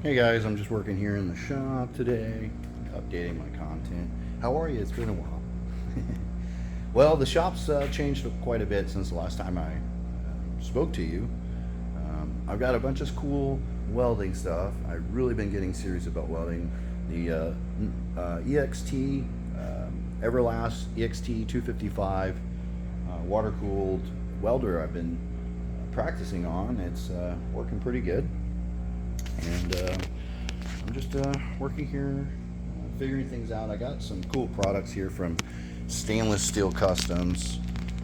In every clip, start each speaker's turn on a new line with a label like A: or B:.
A: Hey guys, I'm just working here in the shop today, updating my content. How are you? It's been a while. Well, the shop's changed quite a bit since the last time I spoke to you. I've got a bunch of cool welding stuff. I've really been getting serious about welding. The EXT, Everlast EXT 255 water cooled welder I've been practicing on. It's working pretty good. And I'm just working here, figuring things out. I got some cool products here from Stainless Steel Customs,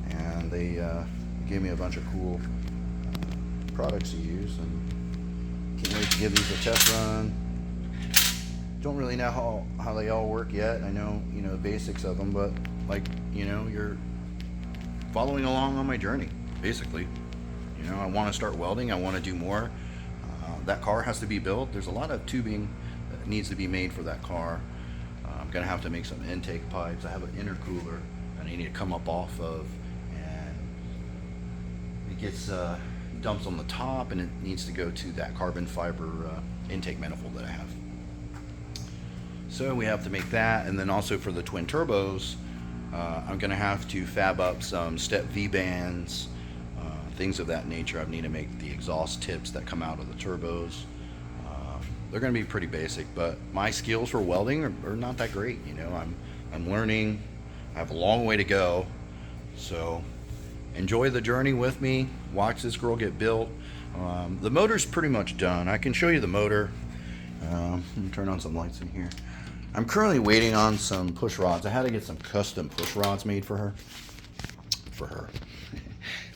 A: and they gave me a bunch of cool products to use, and can't wait to give these a test run. Don't really know how they all work yet. I know, the basics of them, but you're following along on my journey, basically. I want to start welding. I want to do more. That car has to be built. There's a lot of tubing that needs to be made for that car. I'm gonna have to make some intake pipes. I have an intercooler that I need to come up off of, and it gets dumps on the top, and it needs to go to that carbon fiber intake manifold that I have. So we have to make that, and then also for the twin turbos, I'm gonna have to fab up some step V bands, things of that nature. I need to make the exhaust tips that come out of the turbos. They're going to be pretty basic, but my skills for welding are not that great. I'm learning. I have a long way to go. So enjoy the journey with me. Watch this girl get built. The motor's pretty much done. I can show you the motor. Let me turn on some lights in here. I'm currently waiting on some push rods. I had to get some custom push rods made for her.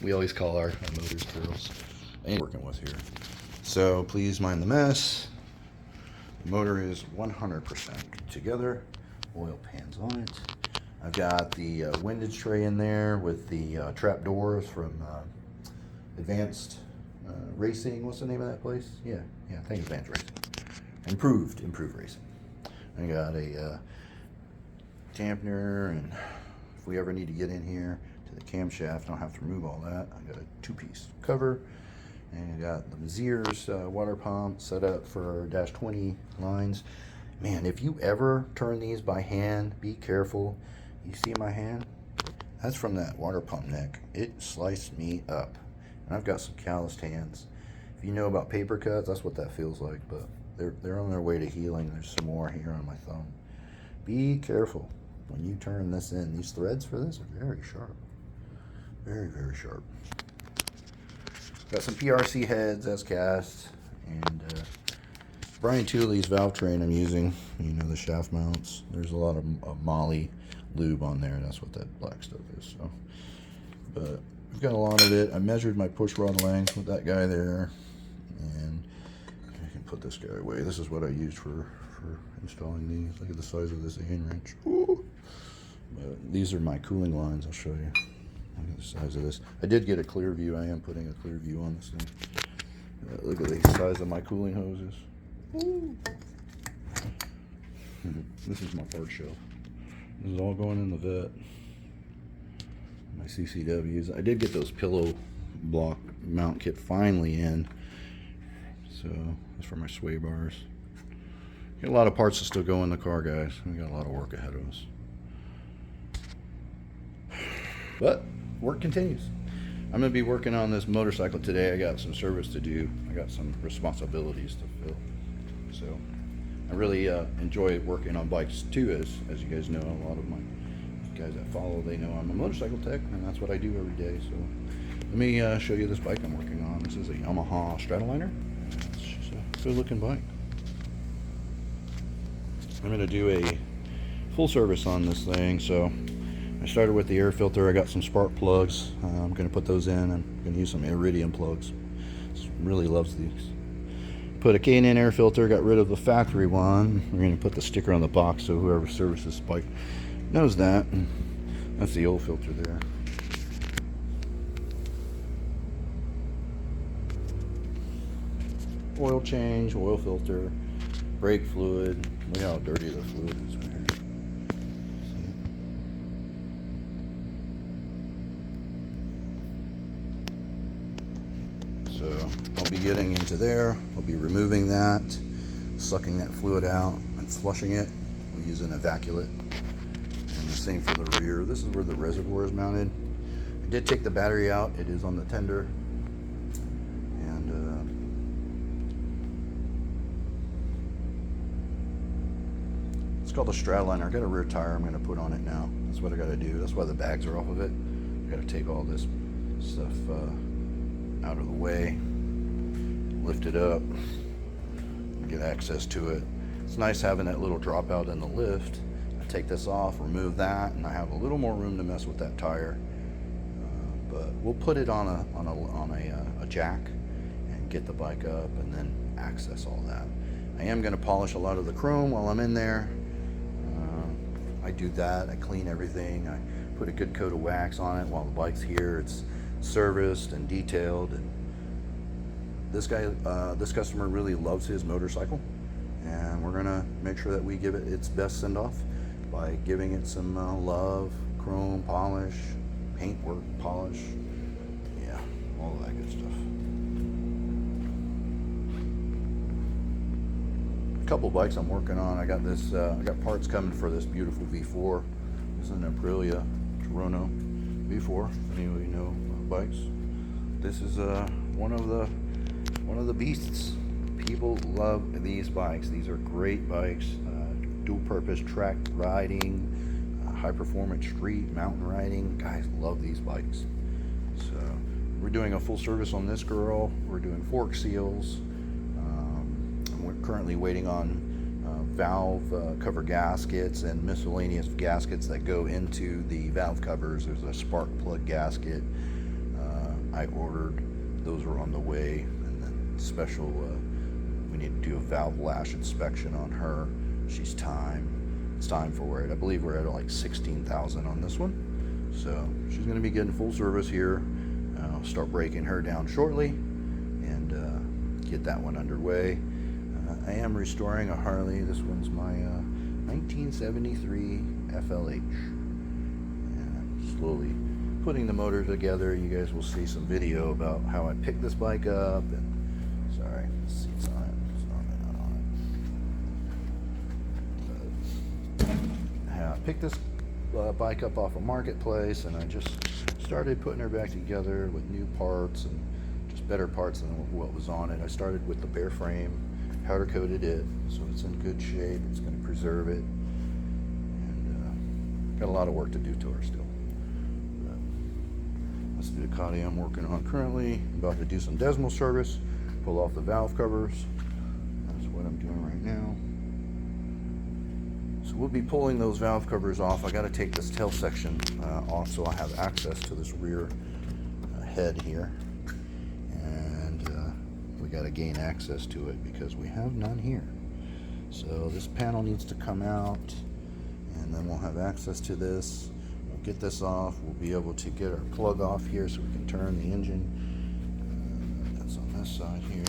A: We always call our motors girls. I'm working with here. So please mind the mess. The motor is 100% together. Oil pans on it. I've got the windage tray in there with the trap doors from Advanced Racing. What's the name of that place? Yeah, I think Advanced Racing. Improved Racing. I got a dampener, and if we ever need to get in here to the camshaft, I don't have to remove all that. I got a two-piece cover, and I got the Mazier's water pump set up for -20 lines. Man, if you ever turn these by hand, be careful. You see my hand? That's from that water pump neck. It sliced me up, and I've got some calloused hands. If you know about paper cuts, that's what that feels like, but they're on their way to healing. There's some more here on my thumb. Be careful when you turn this in. These threads for this are very sharp. Very, very sharp. Got some PRC heads as cast, and Brian Tooley's valve train I'm using. The shaft mounts. There's a lot of Molly lube on there. That's what that black stuff is. So, but we've got a lot of it. I measured my push rod length with that guy there, and I can put this guy away. This is what I used for installing these. Look at the size of this hand wrench. Ooh. But these are my cooling lines. I'll show you. Look at the size of this. I did get a clear view. I am putting a clear view on this thing. Look at the size of my cooling hoses. Ooh. This is my part shelf. This is all going in the vet. My CCWs. I did get those pillow block mount kit finally in. So that's for my sway bars. Got a lot of parts that still go in the car, guys. We got a lot of work ahead of us. But work continues. I'm going to be working on this motorcycle today. I got some service to do. I got some responsibilities to fill. So I really enjoy working on bikes too, as you guys know. A lot of my guys that follow, they know I'm a motorcycle tech, and that's what I do every day. So let me show you this bike I'm working on. This is a Yamaha Stratoliner. It's just a good looking bike. I'm going to do a full service on this thing. So I started with the air filter. I got some spark plugs. I'm going to put those in. I'm going to use some iridium plugs. Really loves these. Put a K&N air filter. Got rid of the factory one. We're going to put the sticker on the box so whoever services this bike knows that. That's the old filter there. Oil change, oil filter, brake fluid. Look how dirty the fluid is right here. So I'll be getting into there. I'll be removing that. sucking that fluid out and flushing it. We use an evacuate. And the same for the rear. This is where the reservoir is mounted. I did take the battery out. It is on the tender. And it's called a Stradliner. I got a rear tire I'm going to put on it now. That's what I got to do. That's why the bags are off of it. I got to take all this stuff out of the way, lift it up, and get access to it. It's nice having that little dropout in the lift. I take this off, remove that, and I have a little more room to mess with that tire. But we'll put it on a jack and get the bike up, and then access all that. I am going to polish a lot of the chrome while I'm in there. I do that. I clean everything. I put a good coat of wax on it while the bike's here. It's serviced and detailed. And this customer really loves his motorcycle, and we're gonna make sure that we give it its best send-off by giving it some love, chrome polish, paint work polish, yeah, all that good stuff. A couple bikes I'm working on. I got this. I got parts coming for this beautiful V4. This is an Aprilia Toronto V4. If any of you know bikes, this is one of the beasts. People love these bikes. These are great bikes. Dual-purpose track riding, high performance street mountain riding. Guys love these bikes. So we're doing a full service on this girl. We're doing fork seals. We're currently waiting on valve cover gaskets and miscellaneous gaskets that go into the valve covers. There's a spark plug gasket I ordered. Those are on the way. And then special, we need to do a valve lash inspection on her. It's time for it. I believe we're at like 16,000 on this one. So she's going to be getting full service here. I'll start breaking her down shortly and get that one underway. I am restoring a Harley. This one's my 1973 FLH. And I'm slowly putting the motor together. You guys will see some video about how I picked this bike up. And sorry, the seat's on it. It's not on it. I picked this bike up off a marketplace, and I just started putting her back together with new parts and just better parts than what was on it. I started with the bare frame. Powder coated it, so it's in good shape. It's going to preserve it, and got a lot of work to do to her still. But that's the Ducati I'm working on currently. I'm about to do some Desmo service, pull off the valve covers. That's what I'm doing right now. So we'll be pulling those valve covers off. I got to take this tail section off so I have access to this rear head here. We got to gain access to it because we have none here. So this panel needs to come out, and then we'll have access to this. We'll get this off. We'll be able to get our plug off here so we can turn the engine. That's on this side here.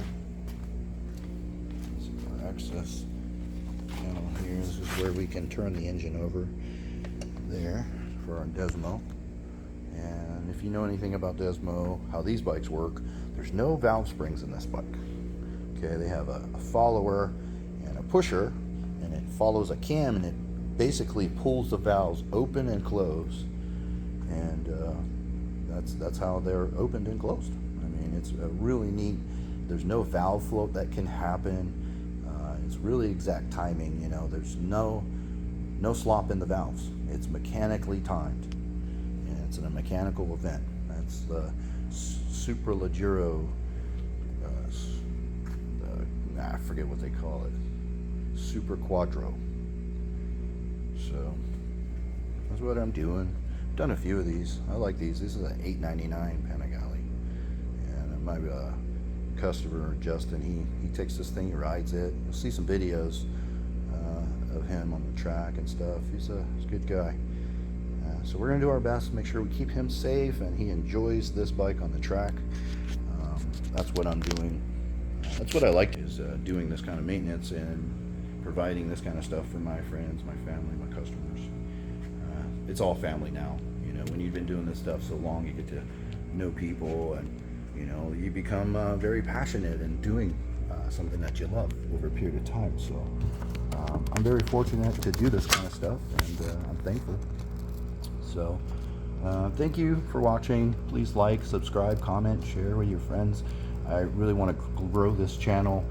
A: This is our access panel here. This is where we can turn the engine over there for our Desmo. And if you know anything about Desmo, how these bikes work, there's no valve springs in this bike. Okay, they have a follower and a pusher, and it follows a cam, and it basically pulls the valves open and close. And that's how they're opened and closed. I mean, it's really neat. There's no valve float that can happen. It's really exact timing. You know, there's no slop in the valves. It's mechanically timed, and it's a mechanical event. That's the Super Leggero, I forget what they call it, Super Quadro. So that's what I'm doing. I've done a few of these. I like these. This is an $8.99 Panigale, and my customer Justin, he takes this thing, he rides it. You'll see some videos of him on the track and stuff. He's a good guy. So we're going to do our best to make sure we keep him safe and he enjoys this bike on the track. That's what I'm doing. That's what I like, is doing this kind of maintenance and providing this kind of stuff for my friends, my family, my customers. It's all family now. You know, when you've been doing this stuff so long, you get to know people, and you know, you become very passionate in doing something that you love over a period of time. So I'm very fortunate to do this kind of stuff, and I'm thankful. So thank you for watching. Please like, subscribe, comment, share with your friends. I really want to grow this channel,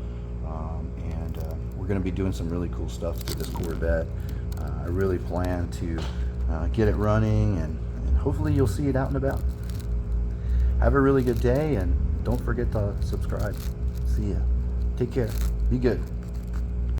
A: and we're going to be doing some really cool stuff to this Corvette. I really plan to get it running, and hopefully you'll see it out and about. Have a really good day, and don't forget to subscribe. See ya. Take care. Be good.